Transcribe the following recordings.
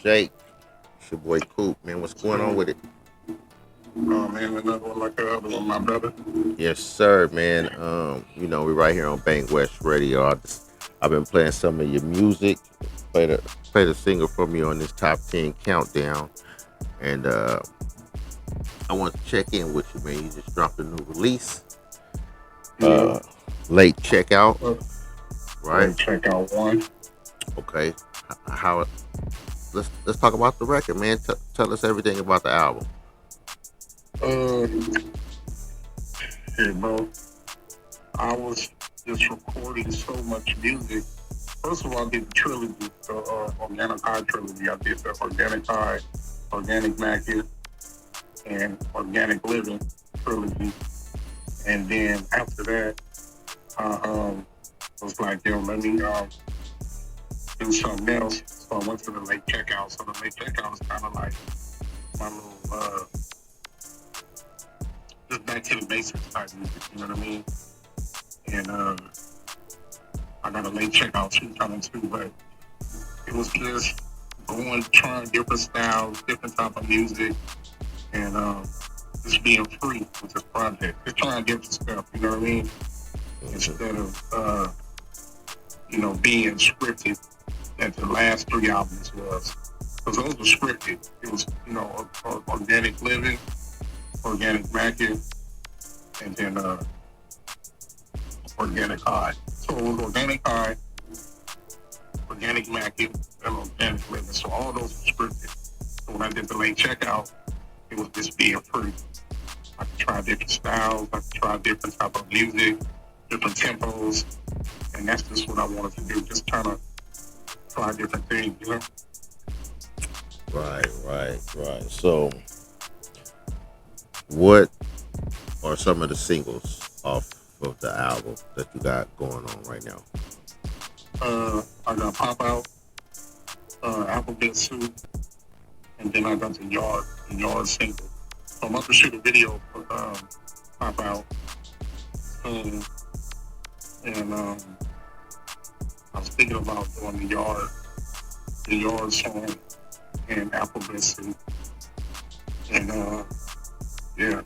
Shake. It's your boy Coop, man. What's going on So, with it? man, another one like the other one, my brother. Yes, sir, man. We're right here on Bank West Radio. I've been playing some of your music. Play the singer for me on this top 10 countdown. And I want to check in with you, man. You just dropped a new release. Yeah, Late checkout, uh, right? like check out one. Okay. How let's talk about the record, man. Tell us everything about the album. Uh, bro, I was just recording so much music. First of all, I did the trilogy, the Organic High trilogy. I did the Organic High, Organic Market, and Organic Living trilogy. And then after that, I was like, yo, let me do something else. So I went to the late checkout. So the late checkout was kind of like my little just back to the basics type music, you know what I mean? And I got a late checkout too coming too, but it was just going, trying different styles, different type of music, and just being free with this project. Just trying different stuff, you know what I mean? Instead of being scripted that the last three albums was. Because those were scripted. It was, organic living, organic market, and then organic high. So it was organic high, organic market, and organic living. So all those were scripted. So when I did the late checkout, it was just being free. I could try different styles, I could try different type of music, different tempos, and that's just what I wanted to do. Just kind of try different things, you know? Right. So, what are some of the singles off of the album that you got going on right now? I got Pop Out, Alphabet Soup, and then I got the Yard single. So I'm about to shoot a video for Pop Out. And I was thinking about doing the Yard song and Alphabet Soup. And yeah.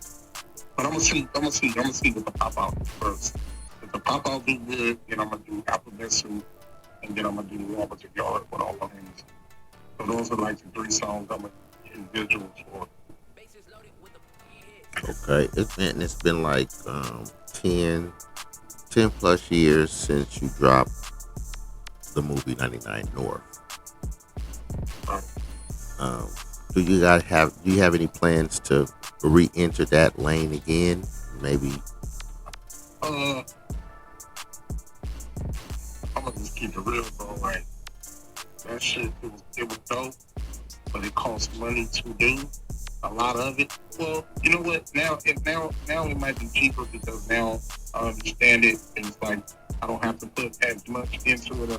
But I'm gonna see what the Pop Out do first. If the Pop Out do good, then I'm gonna do Alphabet Soup, and then I'm gonna do the one with the Yard with all the names. So those are like the three songs I'm gonna do visuals for. Okay, it's been like 10 plus years since you dropped the movie 99 North. Right. Um, do you have any plans to re-enter that lane again? Maybe. Uh, I'm gonna just keep it real, bro. Like that shit, it was dope, but it costs money to do a lot of it. Well, you know what? Now it might be cheaper because now I understand it, and it's like I don't have to put as much into it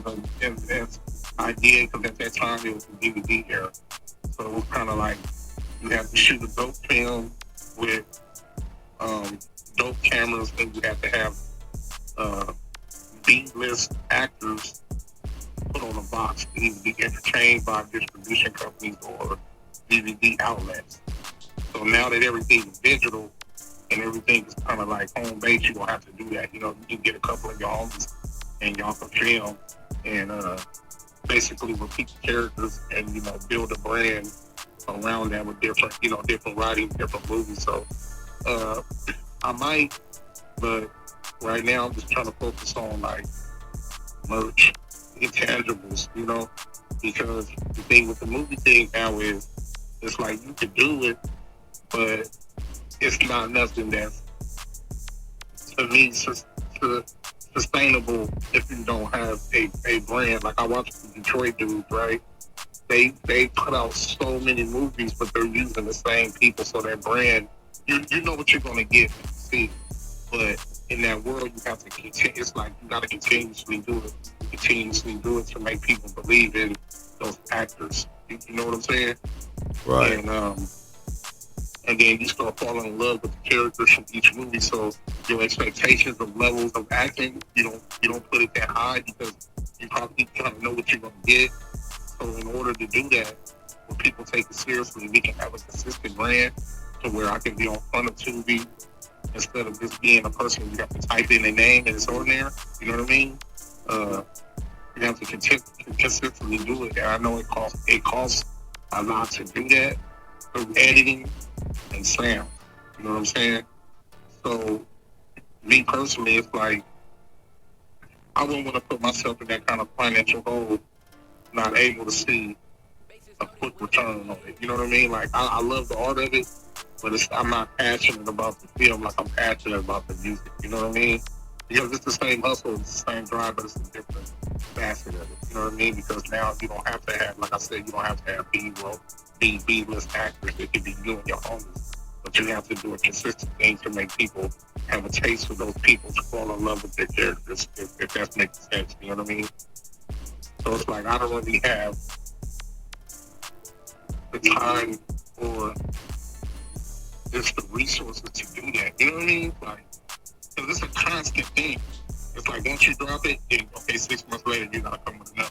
as I did because at that time it was the DVD era. So it was kind of like you have to shoot a dope film with um, dope cameras, and you have to have uh, B-list actors put on a box to either be entertained by distribution companies or DVD outlets. So now that everything is digital and everything is kind of like home base, you don't have to do that. You know, you can get a couple of your homies and y'all can film and basically repeat the characters and build a brand around that with different writing, different movies. So uh, I might, but right now I'm just trying to focus on like merch, intangibles, because the thing with the movie thing now is it's like you can do it, but it's not nothing that's to me sustainable if you don't have a brand. Like I watch the Detroit dudes, right? They put out so many movies, but they're using the same people, so that brand, you know what you're gonna get when you see. But in that world, you have to continue. It's like you got to continuously do it to make people believe in those actors. You know what I'm saying? Right. And then you start falling in love with the characters from each movie. So your expectations of levels of acting, you don't put it that high because you probably kind of know what you're gonna get. So in order to do that, where people take it seriously. We can have a consistent brand to where I can be on front of Tubi instead of just being a person you have to type in a name and it's on there. You know what I mean? Uh, you have to consistently do it. And I know it costs a lot to do that through editing and sound. You know what I'm saying? So me personally, it's like I wouldn't want to put myself in that kind of financial hole, not able to see a quick return on it. You know what I mean? Like I love the art of it, but I'm not passionate about the film like I'm passionate about the music. You know what I mean? Because it's the same hustle, it's the same drive, but it's a different facet of it. You know what I mean? Because now you don't have to have, like I said, you don't have to have B-list actors. It can be you and your homies, but you have to do a consistent thing to make people have a taste for those people to fall in love with their characters. If that makes sense, you know what I mean? So it's like I don't really have the time or just the resources to do that. You know what I mean? Like, because it's a constant thing. It's like once you drop it, then okay, 6 months later you gotta come with another.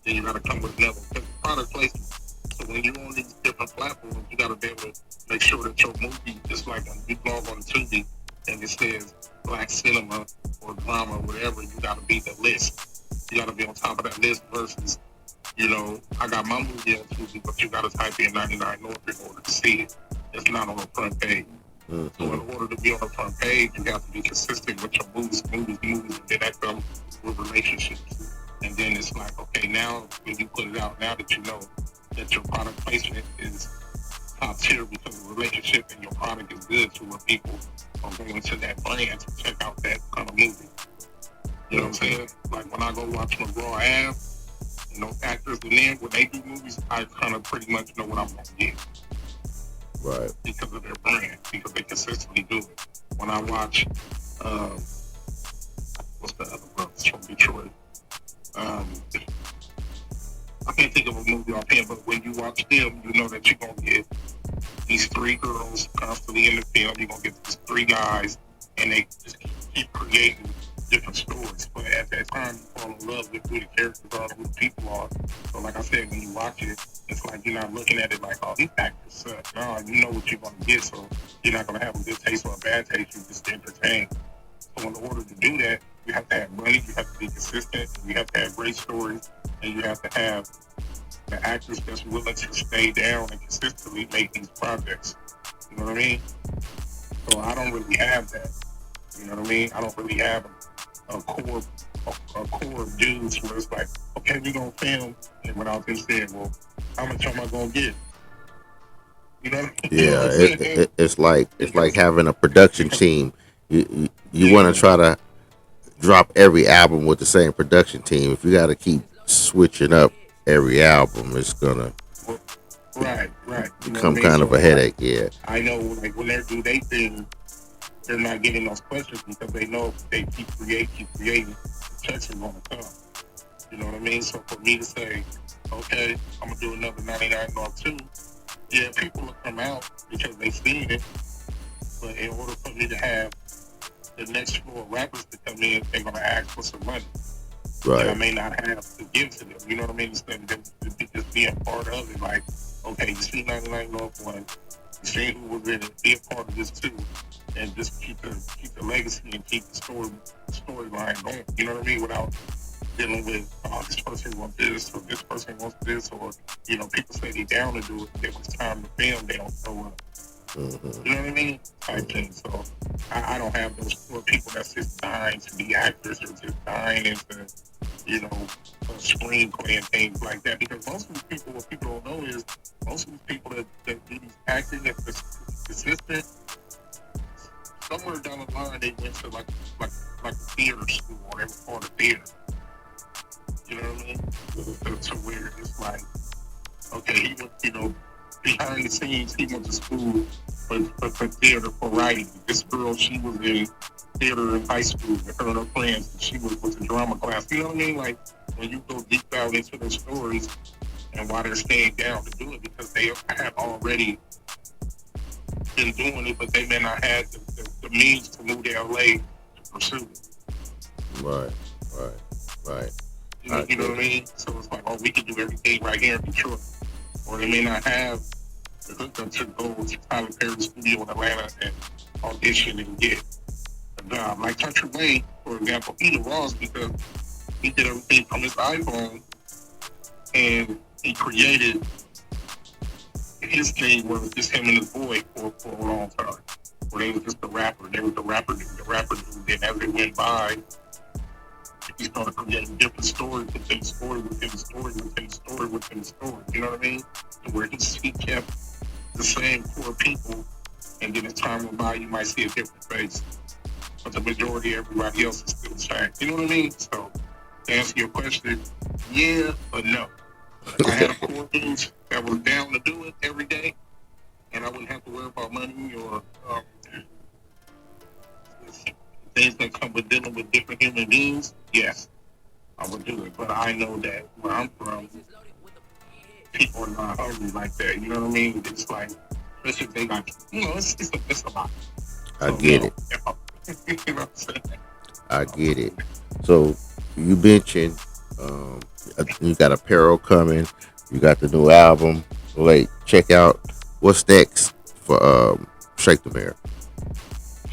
Then you gotta come with another. Because it's product placement. So when you're on these different platforms, you gotta be able to make sure that your movie, just like when you log on Tubi and it says black cinema or drama, whatever, you gotta be the list. You gotta be on top of that list versus, I got my movie on Tubi, but you gotta type in 99 North in order to see it. It's not on the front page. Mm-hmm. So in order to be on the front page, you have to be consistent with your movies, and then that comes with relationships. And then it's like, okay, now when you put it out, now that you know that your product placement is top tier because the relationship and your product is good to where people are going to that brand to check out that kind of movie. You know what I'm saying? Like when I go watch McGraw Ave, and those actors, and then when they do movies, I kind of pretty much know what I'm going to get. Right. Because of their brand, because they consistently do it. When I watch, what's the other brothers from Detroit? I can't think of a movie offhand, but when you watch them, you know that you're going to get these 3 girls constantly in the film. You're going to get these 3 guys, and they just keep creating different stories. But at that time, you fall in love with who the characters are and who the people are. So like I said, when you watch it, it's like you're not looking at it like, oh, these actors suck. No, you know what you're going to get, so you're not going to have a good taste or a bad taste. You're just entertained. So in order to do that, you have to have money, you have to be consistent, you have to have great stories, and you have to have the actors that's willing to stay down and consistently make these projects. You know what I mean? So I don't really have that. You know what I mean? I don't really have a core of dudes where it's like, okay, we're gonna film, and without them saying, well, how much am I gonna get? You know what I'm saying? It's like having a production team. You want to Yeah. try to drop every album with the same production team. If you got to keep switching up every album, it's gonna Right. You know what I become mean? kind So of a it's like, headache. Yeah. I know like when they do their thing, they're not getting those questions because they know if they keep creating, the checks are gonna come. You know what I mean? So for me to say, okay, I'm gonna do another 99 North 2, yeah, people will come out because they seen it. But in order for me to have the next floor of rappers to come in, they're gonna ask for some money that I Right. may not have to give to them. You know what I mean? Instead of them just being part of it, like, okay, you see 99 North 1, you see who was in it, be a part of this too, and just keep the legacy and keep the storyline going. You know what I mean? Without dealing with, oh, this person wants this, or this person wants this, or, people say they down to do it, then when it's time to film, they don't show up. Mm-hmm. You know what I mean? Type Mm-hmm. thing. So I don't have those poor people that's just dying to be actors or just dying into, screenplay and things like that. Because most of these people, what people don't know is most of these people that do these acting that's consistent, somewhere down the line they went to like a theater school or they were part of theater. You know what I mean? To where it's like, okay, he went, behind the scenes, he went to school for theater, for writing. This girl, she was in theater in high school with her and her friends, and she was with the drama class. You know what I mean? Like, when you go deep down into their stories and why they're staying down to do it, because they have already been doing it, but they may not have the means to move to LA to pursue it. Right. Right. Right. You I know, you know agree. what I mean? So it's like, oh, we can do everything right here in Detroit. Or they may not have the hookup to go to Tyler Perry's studio in Atlanta and audition and get a job. Like Country Wayne, for example, he the Ross because he did everything from his iPhone and he created his thing was just him and his boy for a long time. Where they was just the rapper. They was the rapper dude. The rapper dude. Then as it went by, he started creating different stories within the story, within the story, within the story, within the story. You know what I mean? To where he kept the same core people, and then as time went by, you might see a different face. But the majority of everybody else is still the same. You know what I mean? So to answer your question, yeah, but no. If I had a core dude that was down to do it every day, and I wouldn't have to worry about money or things that come with dealing with different human beings, yes, I would do it. But I know that where I'm from, people are not hungry like that. You know what I mean? It's like, especially if they got, it's a lot. I So, get no, it. you know what I'm saying? I get it. So you mentioned you got apparel coming. You got the new album. Like, check out what's next for Shake the Mayor.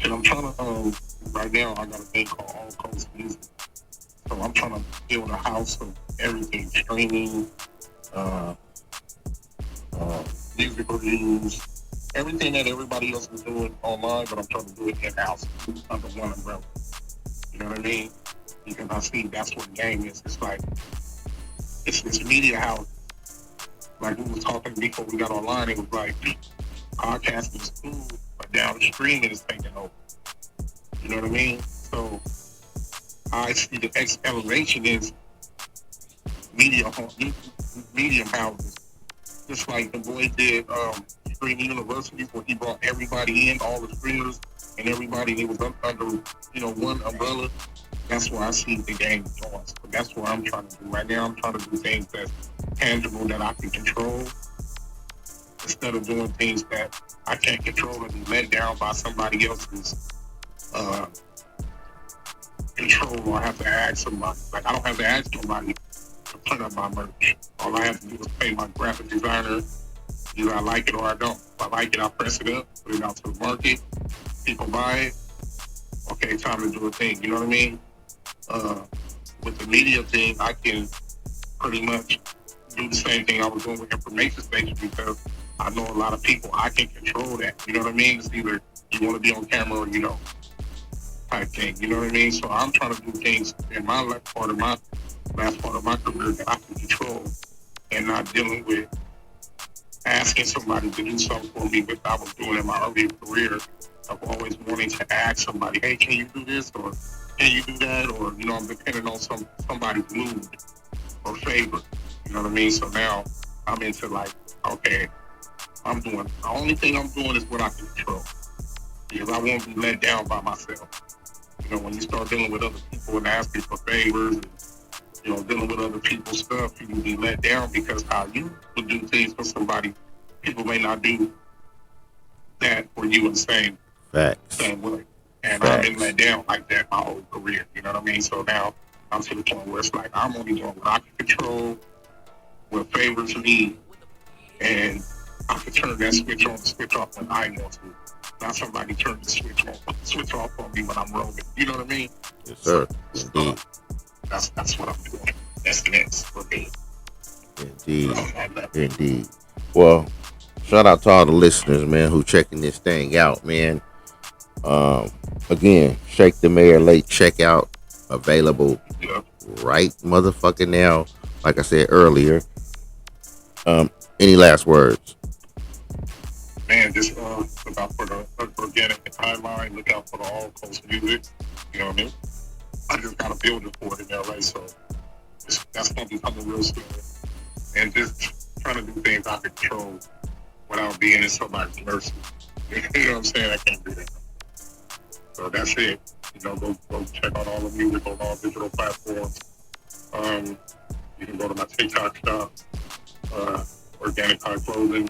And I'm trying to, right now, I got a thing called All Coast Music. So I'm trying to build a house of everything, streaming, uh, music reviews, everything that everybody else is doing online, but I'm trying to do it in-house under one umbrella. You know what I mean? Because I see that's what the game is. It's like, it's this media house. Like we was talking before we got online, it was like, podcasting is cool, but now the streaming is taking over. You know what I mean? So I see the next elevation is media medium houses. Just like the boy did Streaming University, where he brought everybody in, all the streamers and everybody. They was under one umbrella. That's where I see the game going. So that's what I'm trying to do right now. I'm trying to do things that's tangible that I can control instead of doing things that I can't control and be let down by somebody else's uh, control, or I have to ask somebody. Like I don't have to ask somebody to put up my merch. All I have to do is pay my graphic designer. Either I like it or I don't. If I like it, I press it up, put it out to the market. People buy it. Okay, time to do a thing. You know what I mean? With the media thing, I can pretty much do the same thing I was doing with information station because I know a lot of people. I can control that. You know what I mean? It's either you want to be on camera or you don't, type thing. You know what I mean? So I'm trying to do things in my last part of my career that I can control, and not dealing with asking somebody to do something for me, which I was doing in my earlier career. Of always wanting to ask somebody, hey, can you do this or can you do that? Or, I'm depending on somebody's mood or favor. You know what I mean? So now I'm into like, okay, the only thing I'm doing is what I can control. Because I won't be let down by myself. When you start dealing with other people and asking for favors and, dealing with other people's stuff, you can be let down because how you would do things for somebody, people may not do that for you in the Facts. same way. And I've been Facts. let down like that my whole career. You know what I mean? So now I'm to the point where it's like I'm only doing what I can control, what favors me, and I can turn that switch on, switch off when I want to. Not somebody turn the switch off on me when I'm rolling. You know what I mean? Yes, So sir. Indeed. that's what I'm doing. That's the next for me. Indeed. Indeed. Well, shout out to all the listeners, man, who checking this thing out, man. Um, Again, Shake the Mayor late checkout available Yeah. right motherfucking now. Like I said earlier. Any last words? Man, just look out for the organic timeline, look out for the all coast music. You know what I mean? I just got a building for it in LA, so that's gonna be coming real soon. And just trying to do things I can control without being in somebody's mercy. You know what I'm saying? I can't do that. So that's it. Go check out all the music on all digital platforms. Um, you can go to my TikTok shop, Organic High Clothing,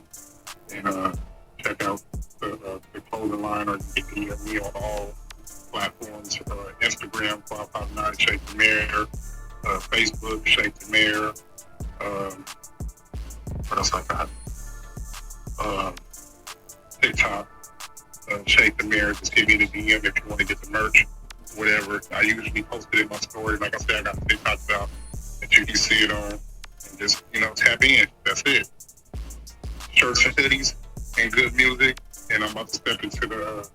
and check out the clothing line, or you can DM me on all platforms. Instagram, 559 Shake the Mayor, Facebook, Shake the Mayor. What else I got? uh, TikTok. Shake the mirror. Just give me the DM if you want to get the merch, whatever. I usually post it in my story. Like I said, I got the TikTok out that you can see it on, and just tap in. That's it. Shirts and hoodies and good music. And I'm about to step into the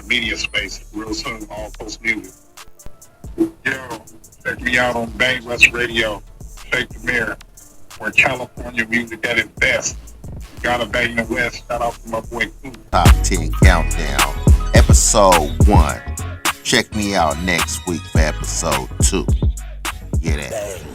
media space real soon. All post music. Yo, check me out on Bang West Radio. Shake the mirror. Where California music at its best. Gotta bang the West. Shout out to my boy Cool. Top 10 Countdown, Episode 1. Check me out next week for Episode 2. Get it.